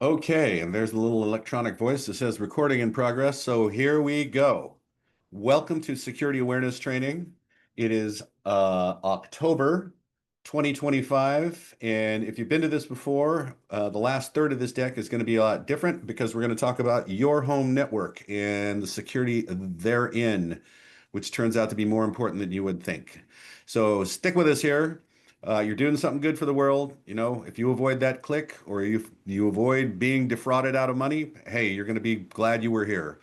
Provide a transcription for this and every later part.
Okay, and there's the little electronic voice that says recording in progress. So here we go. Welcome to Security Awareness Training. It is October 2025. And if you've been to this before, the last third of this deck is going to be a lot different because we're going to talk about your home network and the security therein, which turns out to be more important than you would think. So stick with us here. You're doing something good for the world. You know, if you avoid that click or you avoid being defrauded out of money, hey, you're going to be glad you were here.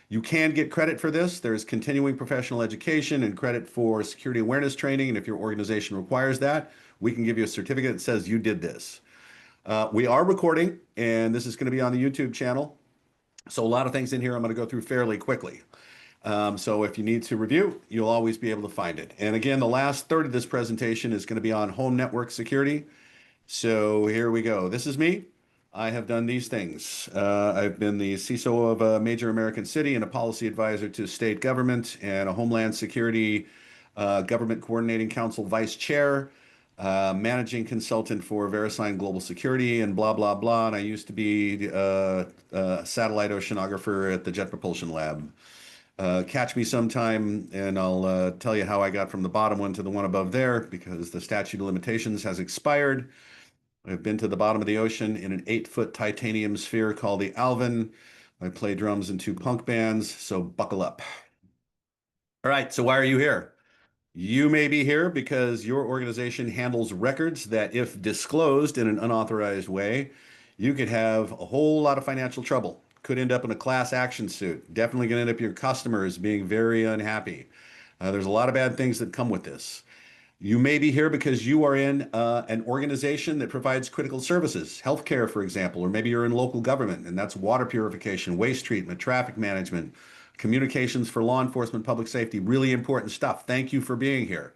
You can get credit for this. There's continuing professional education and credit for security awareness training. And if your organization requires that, we can give you a certificate that says you did this. We are recording, and this is going to be on the YouTube channel. So a lot of things in here I'm going to go through fairly quickly. So if you need to review, you'll always be able to find it. And again, the last third of this presentation is going to be on home network security. So here we go. This is me. I have done these things. I've been the CISO of a major American city and a policy advisor to state government and a Homeland Security Government Coordinating Council vice chair, managing consultant for VeriSign Global Security and blah, blah, blah. And I used to be a satellite oceanographer at the Jet Propulsion Lab. Catch me sometime and I'll tell you how I got from the bottom one to the one above there because the statute of limitations has expired. I've been to the bottom of the ocean in an 8-foot titanium sphere called the Alvin. I play drums in 2 punk bands, so buckle up. All right, so why are you here? You may be here because your organization handles records that, if disclosed in an unauthorized way, you could have a whole lot of financial trouble. Could end up in a class action suit. Definitely going to end up your customers being very unhappy. There's a lot of bad things that come with this. You may be here because you are in an organization that provides critical services, healthcare, for example, or maybe you're in local government, and that's water purification, waste treatment, traffic management, communications for law enforcement, public safety, really important stuff. Thank you for being here.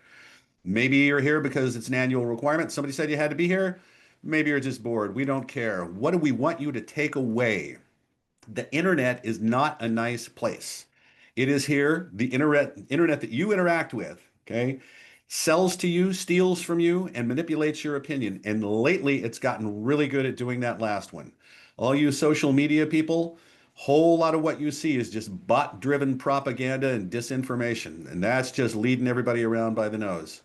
Maybe you're here because it's an annual requirement. Somebody said you had to be here. Maybe you're just bored. We don't care. What do we want you to take away? The internet is not a nice place. It is here. The internet that you interact with, okay, sells to you, steals from you, and manipulates your opinion. And lately, it's gotten really good at doing that last one. All you social media people, whole lot of what you see is just bot-driven propaganda and disinformation. And that's just leading everybody around by the nose.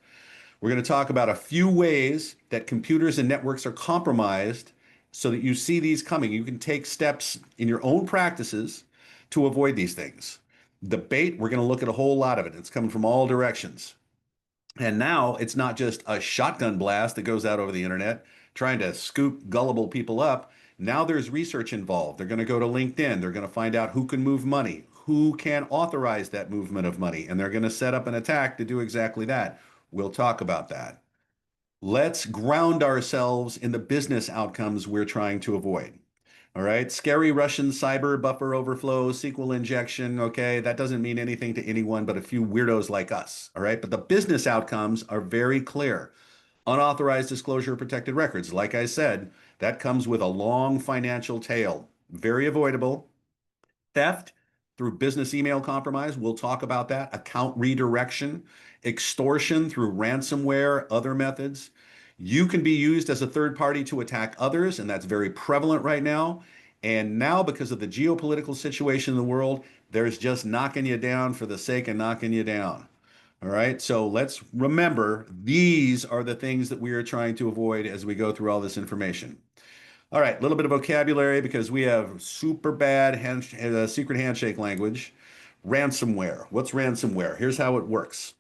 We're going to talk about a few ways that computers and networks are compromised so that you see these coming. You can take steps in your own practices to avoid these things. The bait, we're going to look at a whole lot of it. It's coming from all directions. And now it's not just a shotgun blast that goes out over the internet trying to scoop gullible people up. Now there's research involved. They're going to go to LinkedIn. They're going to find out who can move money, who can authorize that movement of money, and they're going to set up an attack to do exactly that. We'll talk about that. Let's ground ourselves in the business outcomes we're trying to avoid. All right. Scary Russian cyber buffer overflow, SQL injection. Okay. That doesn't mean anything to anyone but a few weirdos like us. All right. But the business outcomes are very clear. Unauthorized disclosure of protected records. Like I said, that comes with a long financial tail. Very avoidable. Theft through business email compromise. We'll talk about that. Account redirection, extortion through ransomware, other methods. You can be used as a third party to attack others, and that's very prevalent right now. And now, because of the geopolitical situation in the world, there's just knocking you down for the sake of knocking you down. All right. So let's remember these are the things that we are trying to avoid as we go through all this information. All right, a little bit of vocabulary because we have super bad secret handshake language. Ransomware. What's ransomware? Here's how it works.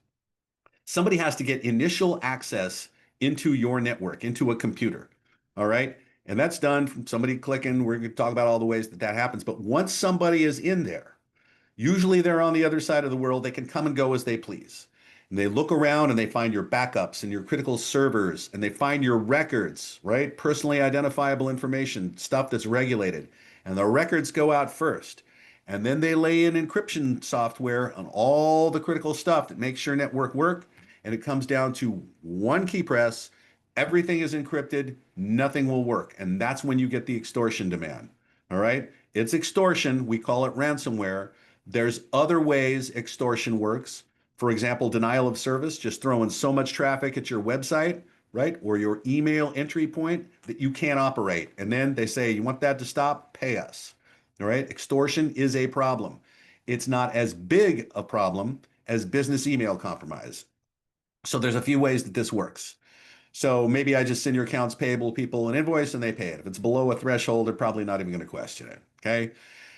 Somebody has to get initial access into your network, into a computer. All right. And that's done from somebody clicking. We're going to talk about all the ways that that happens. But once somebody is in there, usually they're on the other side of the world. They can come and go as they please. And they look around and they find your backups and your critical servers and they find your records, right? Personally identifiable information, stuff that's regulated. And the records go out first. And then they lay in encryption software on all the critical stuff that makes your network work. And it comes down to one key press. Everything is encrypted. Nothing will work. And that's when you get the extortion demand. All right. It's extortion. We call it ransomware. There's other ways extortion works. For example, denial of service, just throwing so much traffic at your website, right? Or your email entry point that you can't operate. And then they say, you want that to stop? Pay us. All right. Extortion is a problem. It's not as big a problem as business email compromise. So there's a few ways that this works. So maybe I just send your accounts payable people an invoice and they pay it. If it's below a threshold, they're probably not even going to question it. Okay.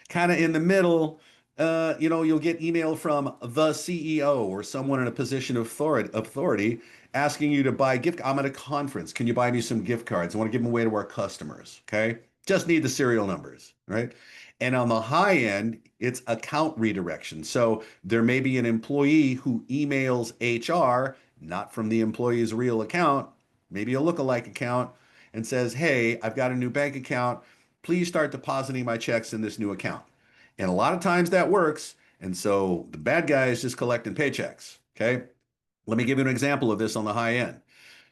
Kind of in the middle, you'll get email from the CEO or someone in a position of authority asking you to buy gift. I'm at a conference. Can you buy me some gift cards? I want to give them away to our customers. Okay. Just need the serial numbers, right? And on the high end, it's account redirection. So there may be an employee who emails HR, not from the employee's real account, maybe a lookalike account, and says, hey, I've got a new bank account. Please start depositing my checks in this new account. And a lot of times that works. And so the bad guy is just collecting paychecks. Okay. Let me give you an example of this on the high end.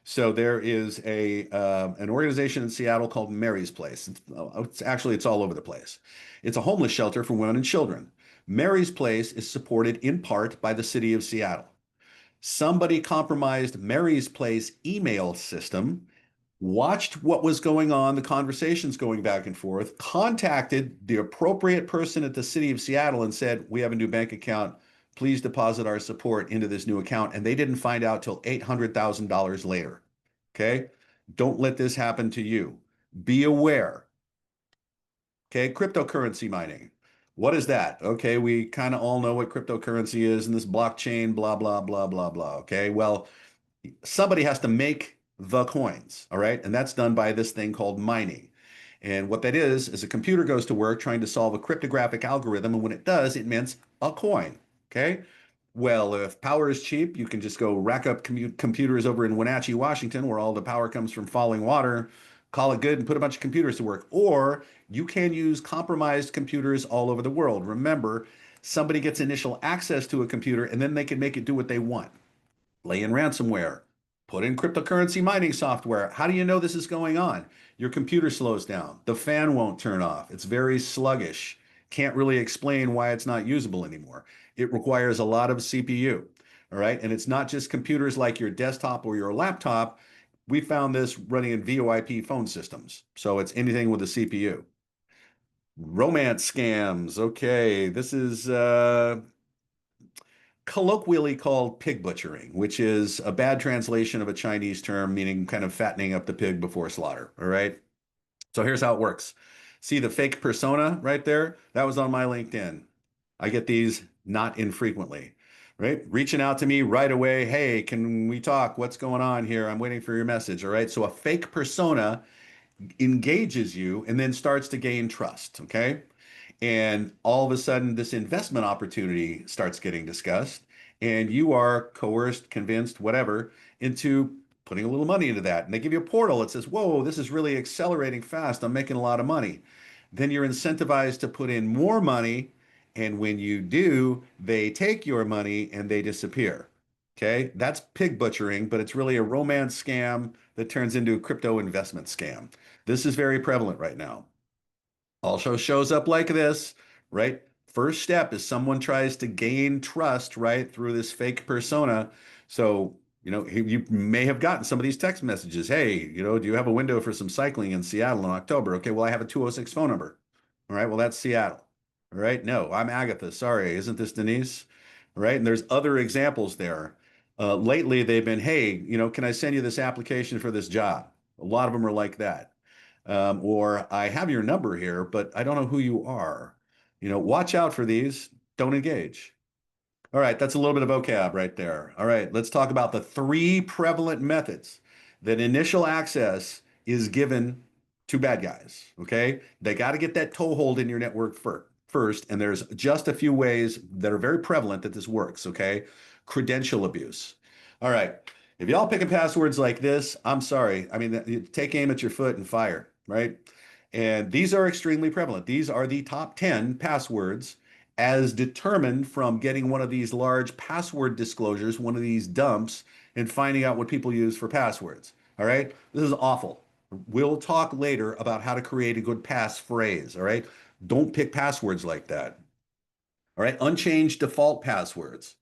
So there is an organization in Seattle called Mary's Place. It's all over the place. It's a homeless shelter for women and children. Mary's Place is supported in part by the city of Seattle. Somebody compromised Mary's Place email system, watched what was going on, the conversations going back and forth, contacted the appropriate person at the city of Seattle and said, we have a new bank account. Please deposit our support into this new account. And they didn't find out till $800,000 later. Okay. Don't let this happen to you. Be aware. Okay. Cryptocurrency mining. What is that? Okay. We kind of all know what cryptocurrency is and this blockchain, blah, blah, blah, blah, blah. Okay. Well, somebody has to make the coins, all right? And that's done by this thing called mining. And what that is a computer goes to work trying to solve a cryptographic algorithm. And when it does, it mints a coin, okay? Well, if power is cheap, you can just go rack up computers over in Wenatchee, Washington, where all the power comes from falling water, call it good and put a bunch of computers to work. Or you can use compromised computers all over the world. Remember, somebody gets initial access to a computer and then they can make it do what they want. Lay in ransomware, put in cryptocurrency mining software. How do you know this is going on? Your computer slows down. The fan won't turn off. It's very sluggish. Can't really explain why it's not usable anymore. It requires a lot of CPU. All right. And it's not just computers like your desktop or your laptop. We found this running in VoIP phone systems. So it's anything with a CPU. Romance scams. Okay. This is colloquially called pig butchering, which is a bad translation of a Chinese term meaning kind of fattening up the pig before slaughter. All right. So here's how it works. See the fake persona right there? That was on my LinkedIn. I get these not infrequently, right? Reaching out to me right away. Hey, can we talk? What's going on here? I'm waiting for your message. All right. So a fake persona engages you and then starts to gain trust. Okay. And all of a sudden, this investment opportunity starts getting discussed, and you are coerced, convinced, whatever, into putting a little money into that. And they give you a portal that says, whoa, this is really accelerating fast. I'm making a lot of money. Then you're incentivized to put in more money. And when you do, they take your money and they disappear. Okay. That's pig butchering, but it's really a romance scam that turns into a crypto investment scam. This is very prevalent right now. Also shows up like this, right? First step is someone tries to gain trust, right, through this fake persona. So, you may have gotten some of these text messages. Hey, do you have a window for some cycling in Seattle in October? Okay, well, I have a 206 phone number. All right, well, that's Seattle. All right, no, I'm Agatha. Sorry, isn't this Denise? All right, and there's other examples there. Lately, they've been, hey, can I send you this application for this job? A lot of them are like that. Or I have your number here, but I don't know who you are. Watch out for these. Don't engage. All right, that's a little bit of vocab right there. All right, let's talk about the three prevalent methods that initial access is given to bad guys. Okay, they got to get that toehold in your network first, and there's just a few ways that are very prevalent that this works. Okay, credential abuse. All right, if y'all picking passwords like this, I'm sorry. I mean, take aim at your foot and fire, right? And these are extremely prevalent. These are the top 10 passwords as determined from getting one of these large password disclosures, one of these dumps, and finding out what people use for passwords. All right. This is awful. We'll talk later about how to create a good passphrase. All right. Don't pick passwords like that. All right. Unchanged default passwords.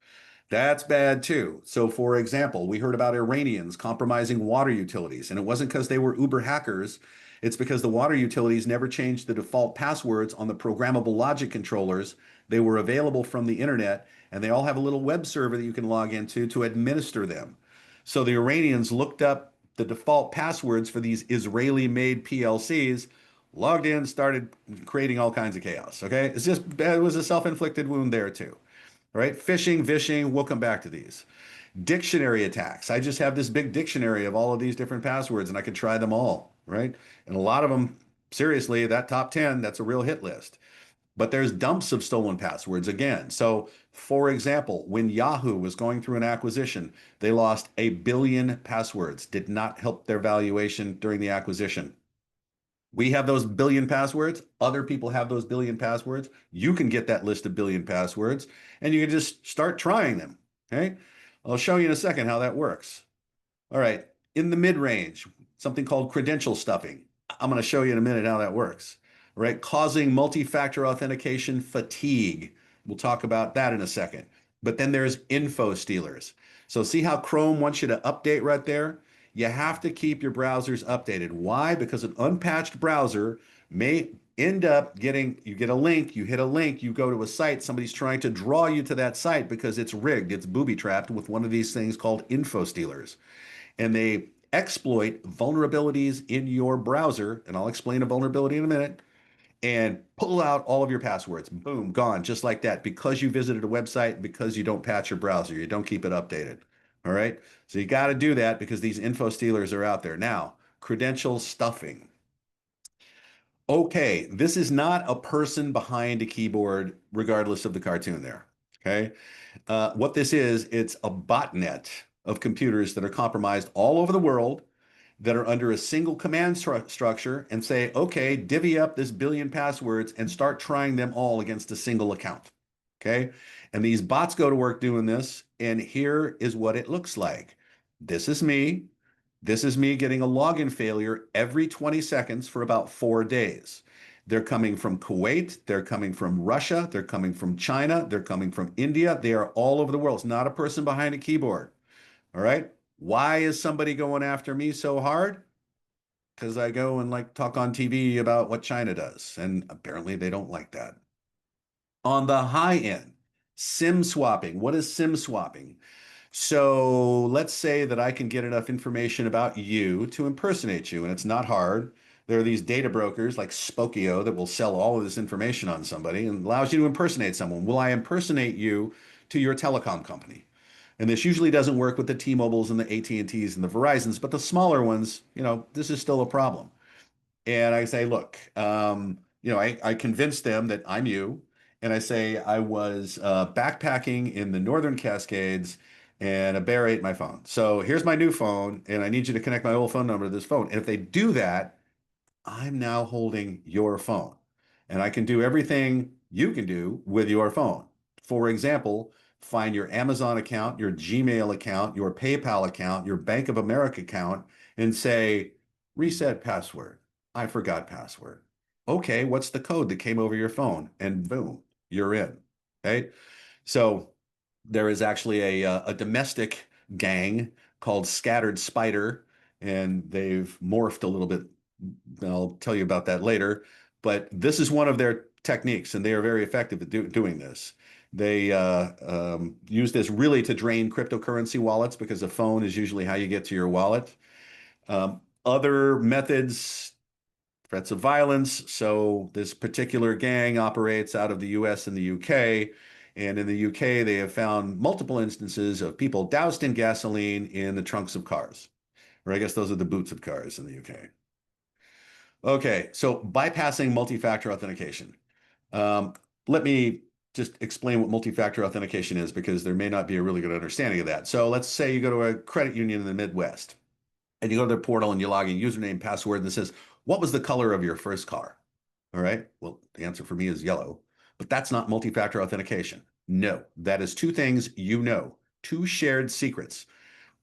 That's bad too. So, for example, we heard about Iranians compromising water utilities, and it wasn't because they were uber hackers. It's because the water utilities never changed the default passwords on the programmable logic controllers. They were available from the internet, and they all have a little web server that you can log into to administer them. So, the Iranians looked up the default passwords for these Israeli made PLCs, logged in, started creating all kinds of chaos. Okay. It was a self inflicted wound there too. All right, phishing, vishing, we'll come back to these. Dictionary attacks. I just have this big dictionary of all of these different passwords and I can try them all, right? And a lot of them, seriously, that top 10, that's a real hit list. But there's dumps of stolen passwords again. So, for example, when Yahoo was going through an acquisition, they lost 1 billion passwords, did not help their valuation during the acquisition. We have those billion passwords. Other people have those billion passwords. You can get that list of billion passwords and you can just start trying them. Okay. I'll show you in a second how that works. All right. In the mid range, something called credential stuffing. I'm going to show you in a minute how that works. All right. Causing multi factor authentication fatigue. We'll talk about that in a second. But then there's info stealers. So see how Chrome wants you to update right there? You have to keep your browsers updated. Why? Because an unpatched browser may end up you get a link, you hit a link, you go to a site, somebody's trying to draw you to that site because it's rigged, it's booby trapped with one of these things called info stealers. And they exploit vulnerabilities in your browser, and I'll explain a vulnerability in a minute, and pull out all of your passwords. Boom, gone, just like that, because you visited a website, because you don't patch your browser, you don't keep it updated. All right. So you got to do that because these info stealers are out there. Now, credential stuffing. Okay, this is not a person behind a keyboard, regardless of the cartoon there. Okay. What this is, it's a botnet of computers that are compromised all over the world that are under a single command structure and say, okay, divvy up this billion passwords and start trying them all against a single account. Okay. And these bots go to work doing this. And here is what it looks like. This is me. This is me getting a login failure every 20 seconds for about 4 days. They're coming from Kuwait. They're coming from Russia. They're coming from China. They're coming from India. They are all over the world. It's not a person behind a keyboard. All right. Why is somebody going after me so hard? Because I go and like talk on TV about what China does. And apparently they don't like that. On the high end, SIM swapping. What is SIM swapping? So let's say that I can get enough information about you to impersonate you, and it's not hard. There are these data brokers like Spokio that will sell all of this information on somebody and allows you to impersonate someone. Will I impersonate you to your telecom company? And this usually doesn't work with the T-Mobiles and the AT&Ts and the Verizons, but the smaller ones, this is still a problem. And I say, look, I convince them that I'm you. And I say, I was backpacking in the Northern Cascades and a bear ate my phone. So here's my new phone, and I need you to connect my old phone number to this phone. And if they do that, I'm now holding your phone. And I can do everything you can do with your phone. For example, find your Amazon account, your Gmail account, your PayPal account, your Bank of America account, and say, reset password. I forgot password. Okay, what's the code that came over your phone? And boom, you're in. Okay. So there is actually a domestic gang called Scattered Spider, and they've morphed a little bit. I'll tell you about that later. But this is one of their techniques, and they are very effective at doing this. They use this really to drain cryptocurrency wallets because a phone is usually how you get to your wallet. Other methods, threats of violence. So this particular gang operates out of the US and the UK. And in the UK, they have found multiple instances of people doused in gasoline in the trunks of cars. Or I guess those are the boots of cars in the UK. Okay, so bypassing multi-factor authentication. Let me just explain what multi-factor authentication is because there may not be a really good understanding of that. So let's say you go to a credit union in the Midwest and you go to their portal and you log in username, password, and it says, what was the color of your first car? All right. Well, the answer for me is yellow, but that's not multi-factor authentication. No, that is two things two shared secrets.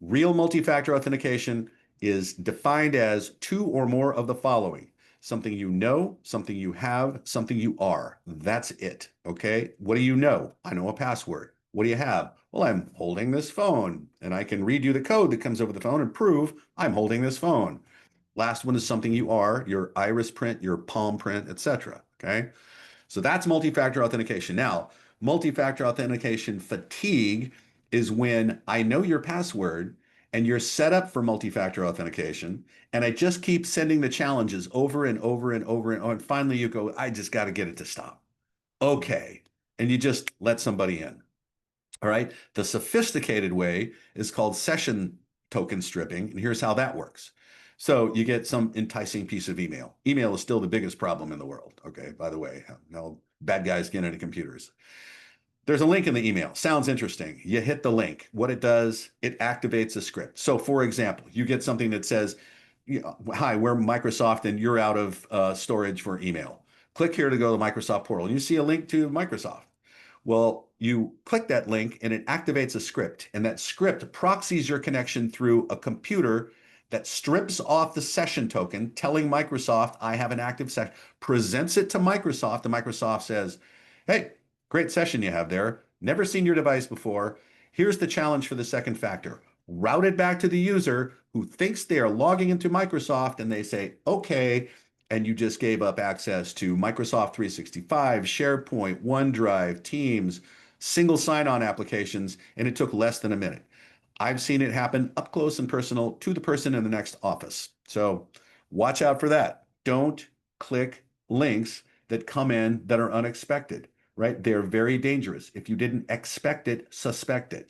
Real multi-factor authentication is defined as two or more of the following. Something you know, something you have, something you are. That's it. Okay. What do you know? I know a password. What do you have? Well, I'm holding this phone, and I can read you the code that comes over the phone and prove I'm holding this phone. Last one is something you are, your iris print, your palm print, etc. Okay. So that's multi-factor authentication. Now, multi-factor authentication fatigue is when I know your password and you're set up for multi-factor authentication, and I just keep sending the challenges over and over and over and over. And finally, you go, I just got to get it to stop. Okay. And you just let somebody in. All right. The sophisticated way is called session token stripping. And here's how that works. So you get some enticing piece of email. Email is still the biggest problem in the world. Okay. By the way, now bad guys get into computers. There's a link in the email. Sounds interesting. You hit the link. What it does, it activates a script. So, for example, you get something that says, hi, we're Microsoft and you're out of storage for email. Click here to go to the Microsoft portal. And you see a link to Microsoft. Well, you click that link and it activates a script, and that script proxies your connection through a computer that strips off the session token, telling Microsoft, I have an active session, presents it to Microsoft, and Microsoft says, hey, great session you have there. Never seen your device before. Here's the challenge for the second factor. Route it back to the user who thinks they are logging into Microsoft, and they say, okay, and you just gave up access to Microsoft 365, SharePoint, OneDrive, Teams, single sign-on applications, and it took less than a minute. I've seen it happen up close and personal to the person in the next office. So watch out for that. Don't click links that come in that are unexpected, right? They're very dangerous. If you didn't expect it, suspect it.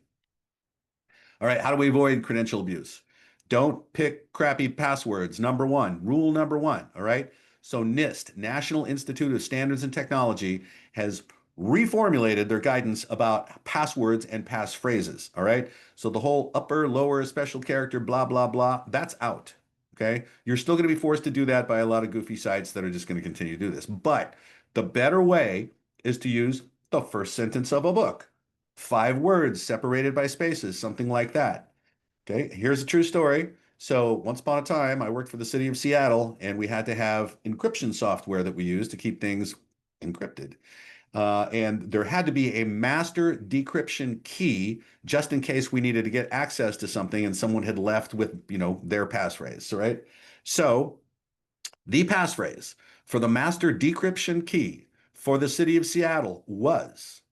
All right, how do we avoid credential abuse? Don't pick crappy passwords. Number one, rule number one. All right. So NIST, National Institute of Standards and Technology, has reformulated their guidance about passwords and passphrases. All right. So the whole upper, lower, special character, blah, blah, blah, that's out. Okay. You're still going to be forced to do that by a lot of goofy sites that are just going to continue to do this. But the better way is to use the first sentence of a book. 5 words separated by spaces, something like that. Okay, here's a true story. So once upon a time, I worked for the city of Seattle, and we had to have encryption software that we used to keep things encrypted. And there had to be a master decryption key just in case we needed to get access to something and someone had left with, their passphrase, right? So the passphrase for the master decryption key for the city of Seattle was,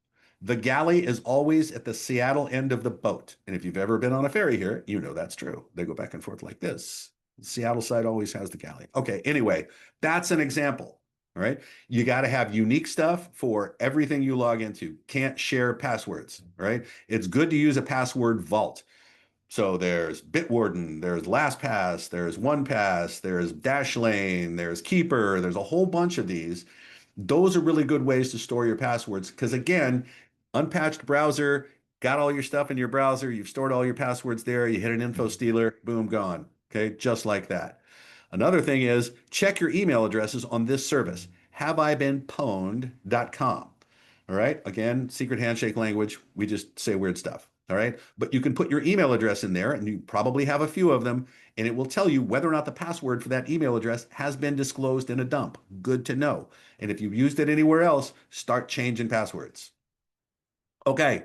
the galley is always at the Seattle end of the boat. And if you've ever been on a ferry here, you know that's true. They go back and forth like this. The Seattle side always has the galley. Okay, anyway, that's an example. All right. You got to have unique stuff for everything you log into. Can't share passwords, right? It's good to use a password vault. So there's Bitwarden, there's LastPass, there's OnePass, there's Dashlane, there's Keeper, there's a whole bunch of these. Those are really good ways to store your passwords because, again, unpatched browser, got all your stuff in your browser, you've stored all your passwords there, you hit an info stealer, boom, gone. Okay, just like that. Another thing is check your email addresses on this service, haveibeenpwned.com. All right, again, secret handshake language, we just say weird stuff. All right, but you can put your email address in there, and you probably have a few of them, and it will tell you whether or not the password for that email address has been disclosed in a dump. Good to know. And if you've used it anywhere else, start changing passwords. Okay.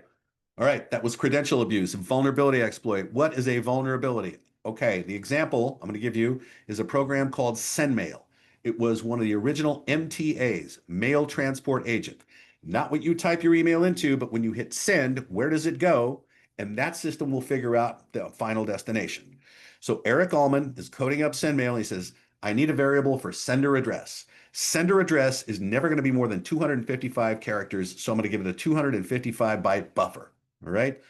All right. That was credential abuse, vulnerability exploit. What is a vulnerability? Okay. The example I'm going to give you is a program called SendMail. It was one of the original MTAs, Mail Transport Agent. Not what you type your email into, but when you hit send, where does it go? And that system will figure out the final destination. So Eric Allman is coding up SendMail. He says, I need a variable for sender address. Sender address is never going to be more than 255 characters, so I'm going to give it a 255 byte buffer. All right.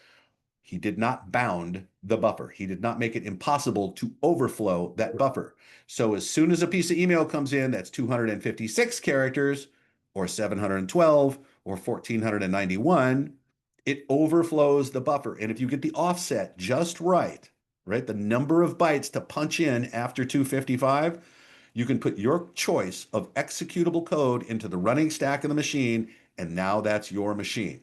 He did not bound the buffer. He did not make it impossible to overflow that buffer. So as soon as a piece of email comes in that's 256 characters or 712 or 1491, it overflows the buffer. And if you get the offset just right, the number of bytes to punch in after 255, you can put your choice of executable code into the running stack of the machine, and now that's your machine.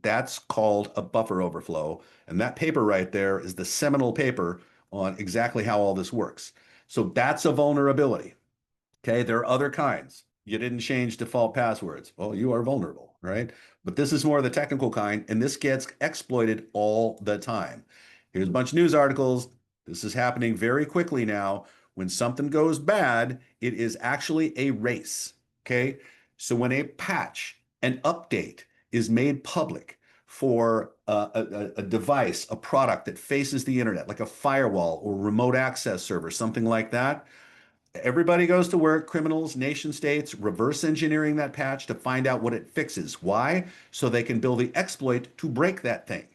That's called a buffer overflow. And that paper right there is the seminal paper on exactly how all this works. So that's a vulnerability. Okay, there are other kinds. You didn't change default passwords. Well, you are vulnerable. right? But this is more of the technical kind, and this gets exploited all the time. Here's a bunch of news articles. This is happening very quickly now. When something goes bad, it is actually a race, okay? So when a patch, an update is made public for a device, a product that faces the internet, like a firewall or remote access server, something like that, everybody goes to work, criminals, nation states, reverse engineering that patch to find out what it fixes. Why? So they can build the exploit to break that thing.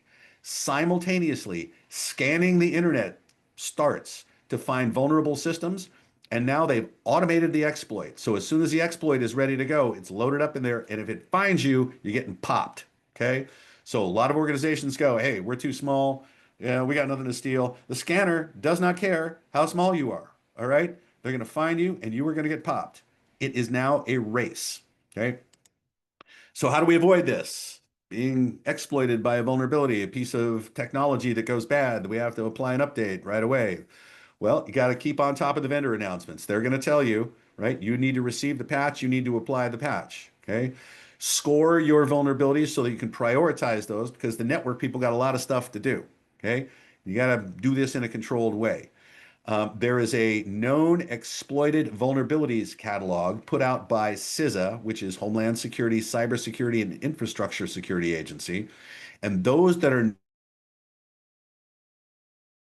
Simultaneously, scanning the internet starts to find vulnerable systems. And now they've automated the exploit. So as soon as the exploit is ready to go, it's loaded up in there. And if it finds you, you're getting popped. Okay. So a lot of organizations go, hey, we're too small. Yeah, we got nothing to steal. The scanner does not care how small you are. All right. They're going to find you and you are going to get popped. It is now a race. Okay. So how do we avoid this? Being exploited by a vulnerability, a piece of technology that goes bad, we have to apply an update right away. Well, you got to keep on top of the vendor announcements. They're going to tell you, right? You need to receive the patch, you need to apply the patch. Okay. Score your vulnerabilities so that you can prioritize those because the network people got a lot of stuff to do. Okay. You got to do this in a controlled way. There is a known exploited vulnerabilities catalog put out by CISA, which is Homeland Security, Cybersecurity, and Infrastructure Security Agency. And those that are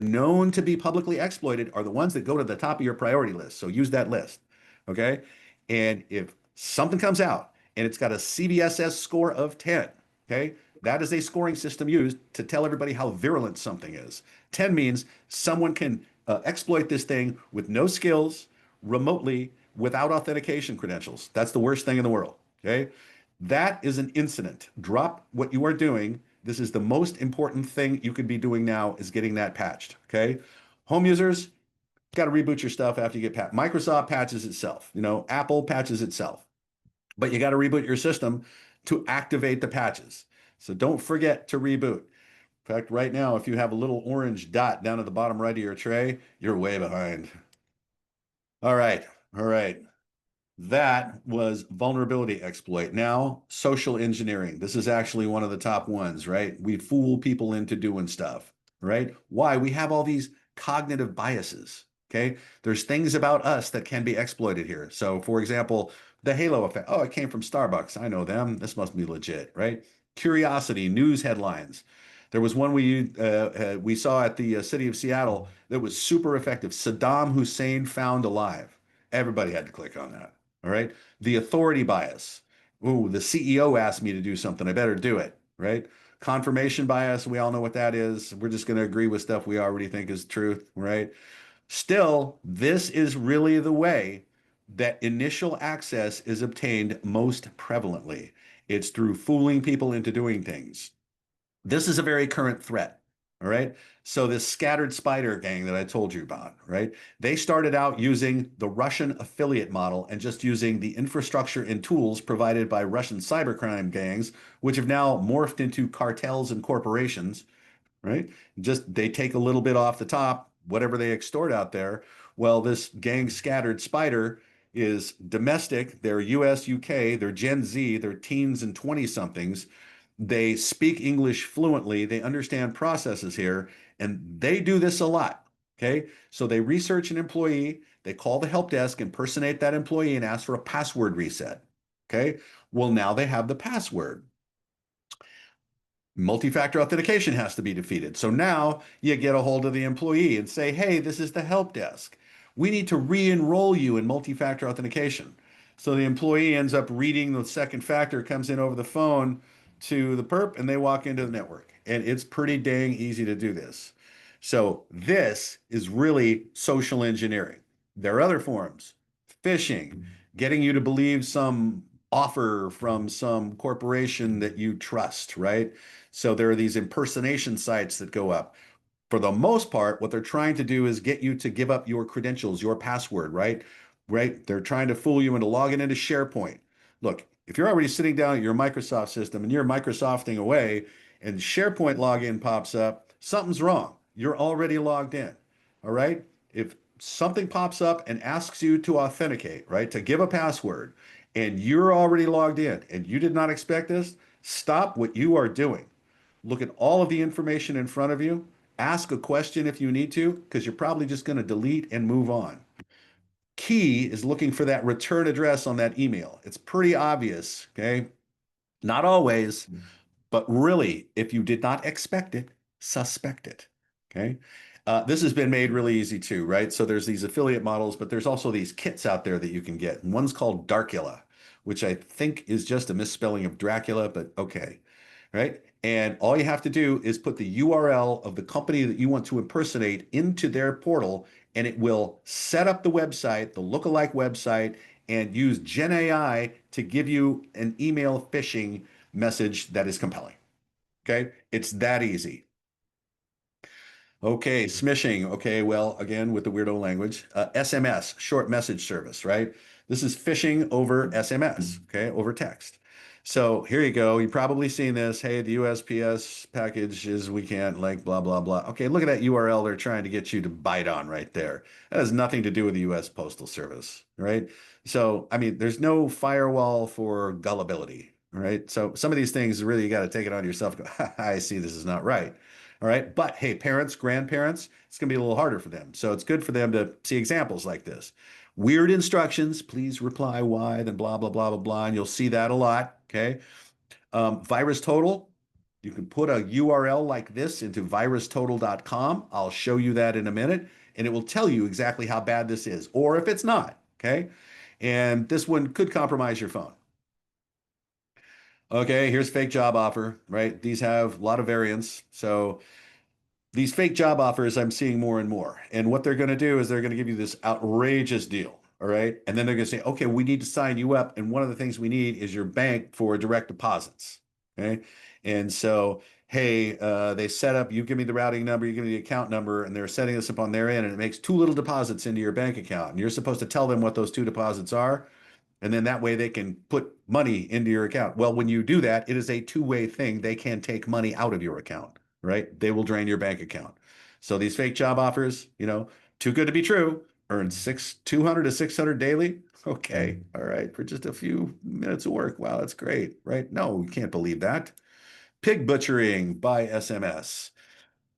known to be publicly exploited are the ones that go to the top of your priority list. So use that list. Okay. And if something comes out and it's got a CVSS score of 10, okay, that is a scoring system used to tell everybody how virulent something is. 10 means someone can exploit this thing with no skills, remotely, without authentication credentials. That's the worst thing in the world. Okay. That is an incident. Drop what you are doing. This is the most important thing you could be doing now is getting that patched. Okay. Home users, got to reboot your stuff after you get patched. Microsoft patches itself. Apple patches itself. But you got to reboot your system to activate the patches. So don't forget to reboot. In fact, right now, if you have a little orange dot down at the bottom right of your tray, you're way behind. All right. All right. That was vulnerability exploit. Now, social engineering. This is actually one of the top ones, right? We fool people into doing stuff, right? Why? We have all these cognitive biases, okay? There's things about us that can be exploited here. So, for example, the halo effect. Oh, it came from Starbucks. I know them. This must be legit, right? Curiosity, news headlines. There was one we saw at the city of Seattle that was super effective. Saddam Hussein found alive. Everybody had to click on that. All right. The authority bias. Ooh, the CEO asked me to do something. I better do it. Right. Confirmation bias. We all know what that is. We're just going to agree with stuff we already think is truth. Right. Still, this is really the way that initial access is obtained most prevalently. It's through fooling people into doing things. This is a very current threat. All right. So this scattered spider gang that I told you about, right? They started out using the Russian affiliate model and just using the infrastructure and tools provided by Russian cybercrime gangs, which have now morphed into cartels and corporations, right? Just they take a little bit off the top, whatever they extort out there. Well, this gang scattered spider is domestic. They're US, UK, they're Gen Z, they're teens and 20 somethings. They speak English fluently. They understand processes here, and they do this a lot. Okay. So they research an employee, they call the help desk, impersonate that employee, and ask for a password reset. Okay. Well, now they have the password. Multi-factor authentication has to be defeated. So now you get a hold of the employee and say, hey, this is the help desk. We need to re-enroll you in multi-factor authentication. So the employee ends up reading the second factor, comes in over the phone to the perp, and they walk into the network. And it's pretty dang easy to do this. So this is really social engineering. There are other forms, phishing, getting you to believe some offer from some corporation that you trust, right? So there are these impersonation sites that go up. For the most part, what they're trying to do is get you to give up your credentials, your password, right? Right? They're trying to fool you into logging into SharePoint. Look, if you're already sitting down at your Microsoft system and you're Microsofting away and SharePoint login pops up, something's wrong. You're already logged in. All right? If something pops up and asks you to authenticate, right, to give a password, and you're already logged in and you did not expect this, stop what you are doing. Look at all of the information in front of you. Ask a question if you need to, because you're probably just going to delete and move on. Key is looking for that return address on that email. It's pretty obvious, okay? Not always, but really, if you did not expect it, suspect it. Okay. This has been made really easy too, right? So there's these affiliate models, but there's also these kits out there that you can get. And one's called Darkula, which I think is just a misspelling of Dracula, but okay. Right. And all you have to do is put the URL of the company that you want to impersonate into their portal, and it will set up the website, the lookalike website, and use Gen AI to give you an email phishing message that is compelling. Okay, it's that easy. Okay, smishing. Okay, well, again, with the weirdo language, SMS, short message service, right? This is phishing over SMS, okay, over text. So here you go. You've probably seen this. Hey, the USPS package is we can't like blah, blah, blah. Okay, look at that URL they're trying to get you to bite on right there. That has nothing to do with the US Postal Service, right? So, I mean, there's no firewall for gullibility, right? So some of these things really you got to take it on yourself. Go, I see this is not right. All right. But hey, parents, grandparents, it's going to be a little harder for them. So it's good for them to see examples like this. Weird instructions, please reply why, then blah, blah, blah, blah, blah. And you'll see that a lot. Okay. Virus total, you can put a URL like this into virustotal.com. I'll show you that in a minute, and it will tell you exactly how bad this is, or if it's not. Okay. And this one could compromise your phone. Okay, here's fake job offer, right? These have a lot of variants. So these fake job offers I'm seeing more and more. And what they're going to do is they're going to give you this outrageous deal. All right. And then they're going to say, okay, we need to sign you up. And one of the things we need is your bank for direct deposits. Okay. And so, hey, they set up, you give me the routing number, you give me the account number, and they're setting this up on their end, and it makes two little deposits into your bank account. And you're supposed to tell them what those two deposits are. And then that way they can put money into your account. Well, when you do that, it is a two-way thing. They can take money out of your account, right? They will drain your bank account. So these fake job offers, too good to be true. Earn 200 to 600 daily. Okay, all right, for just a few minutes of work. Wow, that's great, right? No, you can't believe that. Pig butchering by SMS.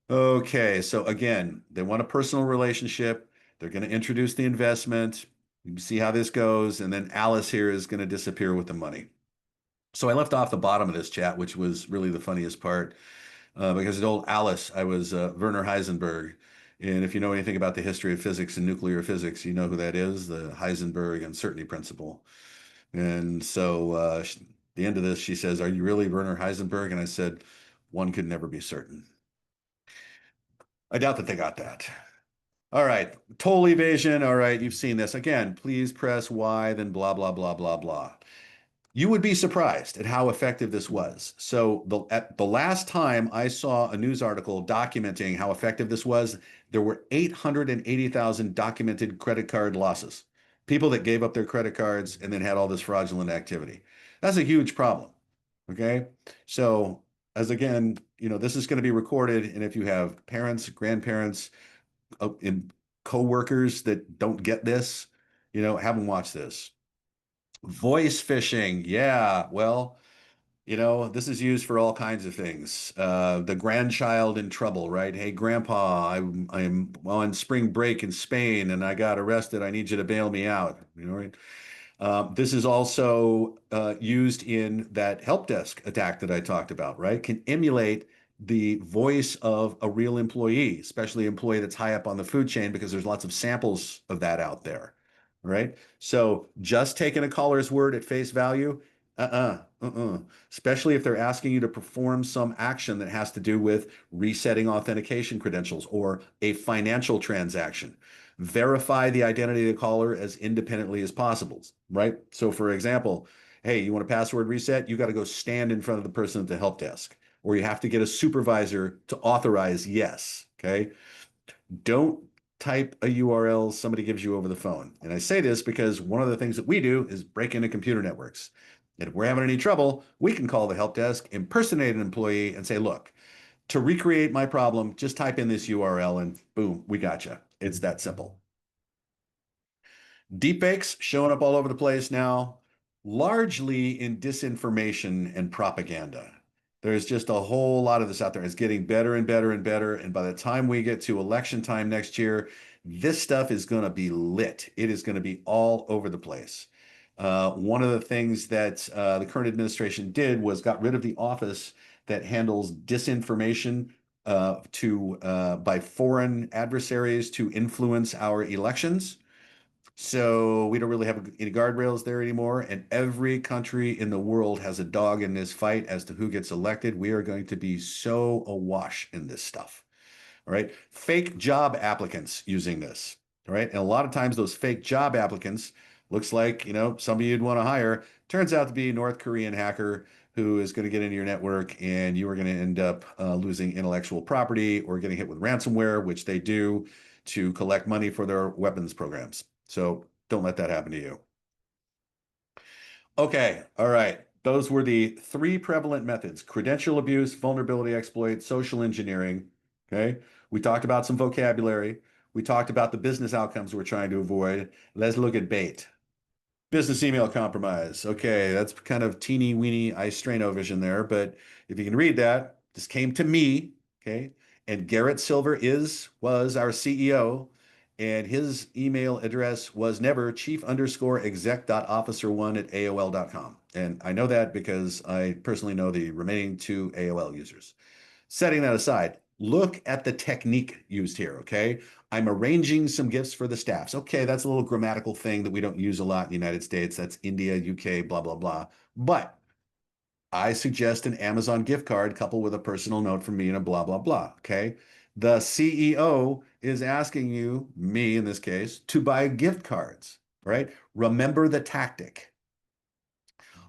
Okay, so again, they want a personal relationship. They're going to introduce the investment. You see how this goes, and then Alice here is going to disappear with the money. So I left off the bottom of this chat, which was really the funniest part, because it told Alice I was Werner Heisenberg. And if you know anything about the history of physics and nuclear physics, you know who that is, the Heisenberg uncertainty principle. And so the end of this, she says, "Are you really Werner Heisenberg?" And I said, "One could never be certain." I doubt that they got that. All right, toll evasion. All right, you've seen this. Again, please press Y, then blah, blah, blah, blah, blah. You would be surprised at how effective this was. So at the last time I saw a news article documenting how effective this was, there were 880,000 documented credit card losses. People that gave up their credit cards and then had all this fraudulent activity. That's a huge problem. Okay. So as again, this is going to be recorded. And if you have parents, grandparents, and coworkers that don't get this, have them watch this. Voice phishing. Yeah. Well, this is used for all kinds of things. The grandchild in trouble, right? Hey, grandpa, I'm on spring break in Spain and I got arrested. I need you to bail me out. Right? This is also used in that help desk attack that I talked about, right? Can emulate the voice of a real employee, especially an employee that's high up on the food chain, because there's lots of samples of that out there, right? So just taking a caller's word at face value, especially if they're asking you to perform some action that has to do with resetting authentication credentials or a financial transaction. Verify the identity of the caller as independently as possible, right? So for example, hey, you want a password reset? You got to go stand in front of the person at the help desk, or you have to get a supervisor to authorize yes, okay? Don't type a URL somebody gives you over the phone. And I say this because one of the things that we do is break into computer networks. And if we're having any trouble, we can call the help desk, impersonate an employee, and say, look, to recreate my problem, just type in this URL and boom, we got you. It's that simple. Deepfakes showing up all over the place now. largely in disinformation and propaganda. There's just a whole lot of this out there. It's getting better and better and better. And by the time we get to election time next year, this stuff is going to be lit. It is going to be all over the place. One of the things that the current administration did was got rid of the office that handles disinformation by foreign adversaries to influence our elections. So we don't really have any guardrails there anymore. And every country in the world has a dog in this fight as to who gets elected. We are going to be so awash in this stuff. All right. Fake job applicants using this. All right. And a lot of times those fake job applicants looks like, somebody you'd want to hire, turns out to be a North Korean hacker who is going to get into your network and you are going to end up losing intellectual property or getting hit with ransomware, which they do to collect money for their weapons programs. So don't let that happen to you. Okay, all right. Those were the three prevalent methods: credential abuse, vulnerability exploit, social engineering. Okay, we talked about some vocabulary. We talked about the business outcomes we're trying to avoid. Let's look at bait. Business email compromise. Okay, that's kind of teeny weeny Istrano vision there, but if you can read that, this came to me, okay? And Garrett Silver was our CEO, and his email address was never chief_exec.officer1@AOL.com. And I know that because I personally know the remaining two AOL users. Setting that aside, look at the technique used here, okay? I'm arranging some gifts for the staffs. Okay, that's a little grammatical thing that we don't use a lot in the United States. That's India, UK, blah, blah, blah. But I suggest an Amazon gift card coupled with a personal note from me and a blah, blah, blah, okay? The CEO is asking you, me in this case, to buy gift cards, right? Remember the tactic.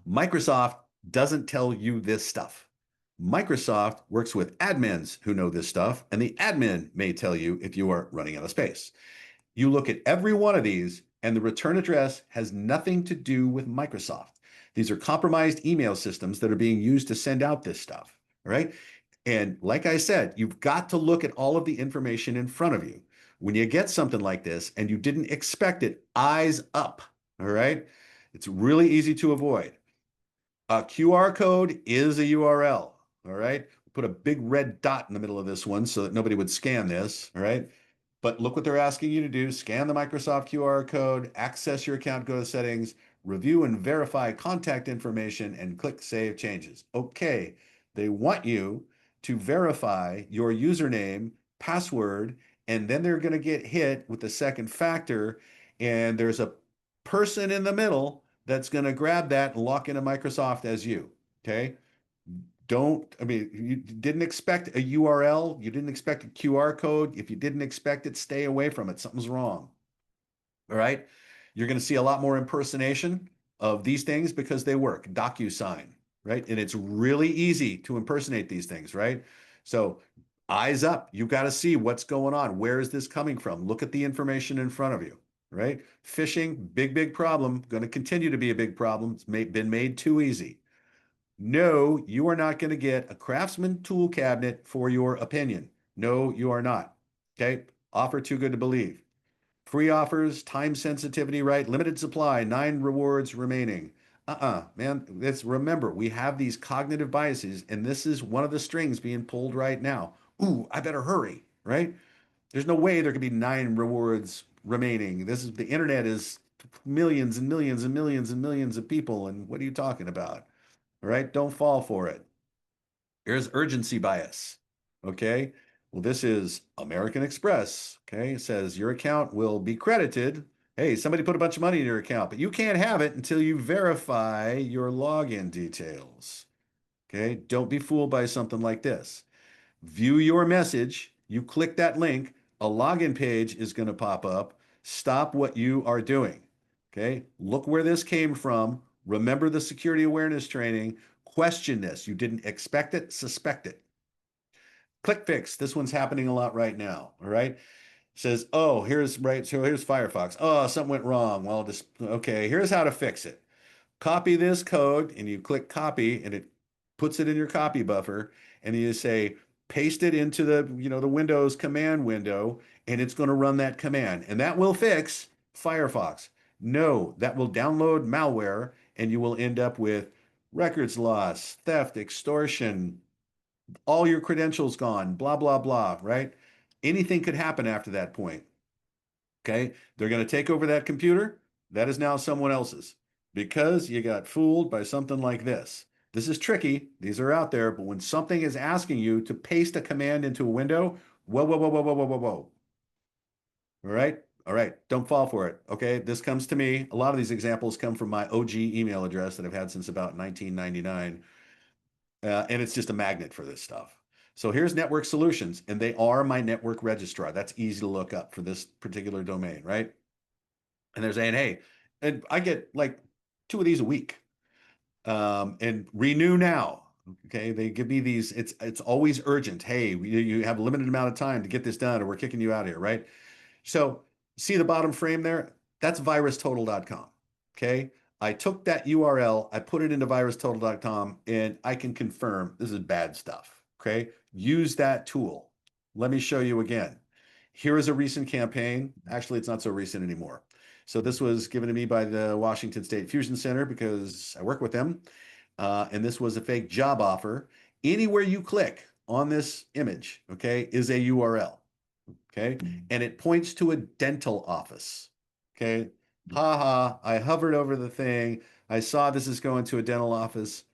Microsoft doesn't tell you this stuff. Microsoft works with admins who know this stuff, and the admin may tell you if you are running out of space. You look at every one of these, and the return address has nothing to do with Microsoft. These are compromised email systems that are being used to send out this stuff, right? And like I said, you've got to look at all of the information in front of you. When you get something like this and you didn't expect it, eyes up, all right? It's really easy to avoid. A QR code is a URL, all right? Put a big red dot in the middle of this one so that nobody would scan this, all right? But look what they're asking you to do. Scan the Microsoft QR code, access your account, go to settings, review and verify contact information, and click Save Changes. Okay, they want you to verify your username, password, and then they're going to get hit with the second factor, and there's a person in the middle that's going to grab that and lock into Microsoft as you. Okay. I mean, you didn't expect a URL, you didn't expect a QR code. If you didn't expect it, stay away from it. Something's wrong. All right. You're going to see a lot more impersonation of these things because they work. DocuSign, right? And it's really easy to impersonate these things, right? So eyes up. You got to see what's going on. Where is this coming from? Look at the information in front of you, right? Phishing, big, big problem. Going to continue to be a big problem. It's been made too easy. No, you are not going to get a Craftsman tool cabinet for your opinion. No, you are not. Okay. Offer too good to believe. Free offers, time sensitivity, right? Limited supply, 9 rewards remaining. Man. Remember, we have these cognitive biases, and this is one of the strings being pulled right now. Ooh, I better hurry, right? There's no way there could be 9 rewards remaining. The internet is millions and millions and millions and millions of people, and what are you talking about? All right, don't fall for it. Here's urgency bias. Okay. Well, this is American Express. Okay. It says your account will be credited. Hey, somebody put a bunch of money in your account, but you can't have it until you verify your login details. Okay. Don't be fooled by something like this. View your message. You click that link, a login page is going to pop up. Stop what you are doing. Okay. Look where this came from. Remember the security awareness training. Question this. You didn't expect it, suspect it. Click fix. This one's happening a lot right now. All right. Says, oh, here's Firefox. Oh, something went wrong. Well, okay, here's how to fix it. Copy this code, and you click copy, and it puts it in your copy buffer, and you say, paste it into the Windows command window, and it's going to run that command, and that will fix Firefox. No, that will download malware, and you will end up with records loss, theft, extortion, all your credentials gone, blah, blah, blah, right? Anything could happen after that point. Okay. They're going to take over that computer. That is now someone else's because you got fooled by something like this. This is tricky. These are out there, but when something is asking you to paste a command into a window, whoa, whoa, whoa, whoa, whoa, whoa, whoa, whoa. All right. All right. Don't fall for it. Okay. This comes to me. A lot of these examples come from my OG email address that I've had since about 1999. And it's just a magnet for this stuff. So here's Network Solutions, and they are my network registrar. That's easy to look up for this particular domain, right? And they're saying, hey, and I get like 2 of these a week. And renew now. Okay, they give me these. It's always urgent. Hey, you have a limited amount of time to get this done, or we're kicking you out of here, right? So see the bottom frame there? That's virustotal.com. Okay. I took that URL, I put it into virustotal.com, and I can confirm this is bad stuff. Okay. Use that tool. Let me show you again. Here is a recent campaign. Actually, it's not so recent anymore. So this was given to me by the Washington State Fusion Center because I work with them. And this was a fake job offer. Anywhere you click on this image, okay, is a URL. Okay. And it points to a dental office. Okay. Ha ha. I hovered over the thing. I saw this is going to a dental office.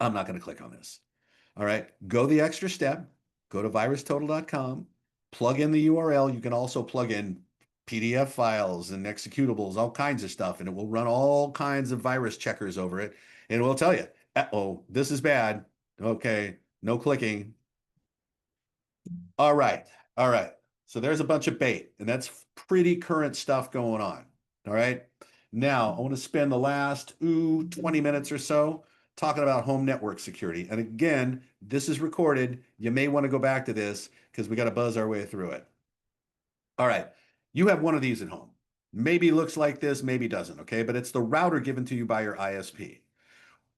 I'm not going to click on this. All right. Go the extra step. Go to virustotal.com. Plug in the URL. You can also plug in PDF files and executables, all kinds of stuff, and it will run all kinds of virus checkers over it. And it will tell you, oh, this is bad. Okay. No clicking. All right. All right. So there's a bunch of bait, and that's pretty current stuff going on. All right. Now, I want to spend the last 20 minutes or so talking about home network security. And again, this is recorded. You may want to go back to this because we got to buzz our way through it. All right. You have one of these at home. Maybe looks like this, maybe doesn't. Okay. But it's the router given to you by your ISP.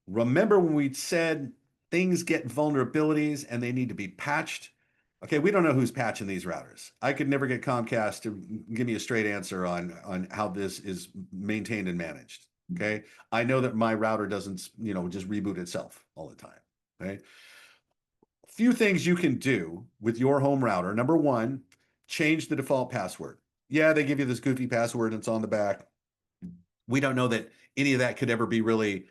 Remember when we said things get vulnerabilities and they need to be patched? Okay, we don't know who's patching these routers. I could never get Comcast to give me a straight answer on how this is maintained and managed. Okay, I know that my router doesn't, just reboot itself all the time. Okay, few things you can do with your home router. Number one, change the default password. Yeah, they give you this goofy password and it's on the back. We don't know that any of that could ever be really,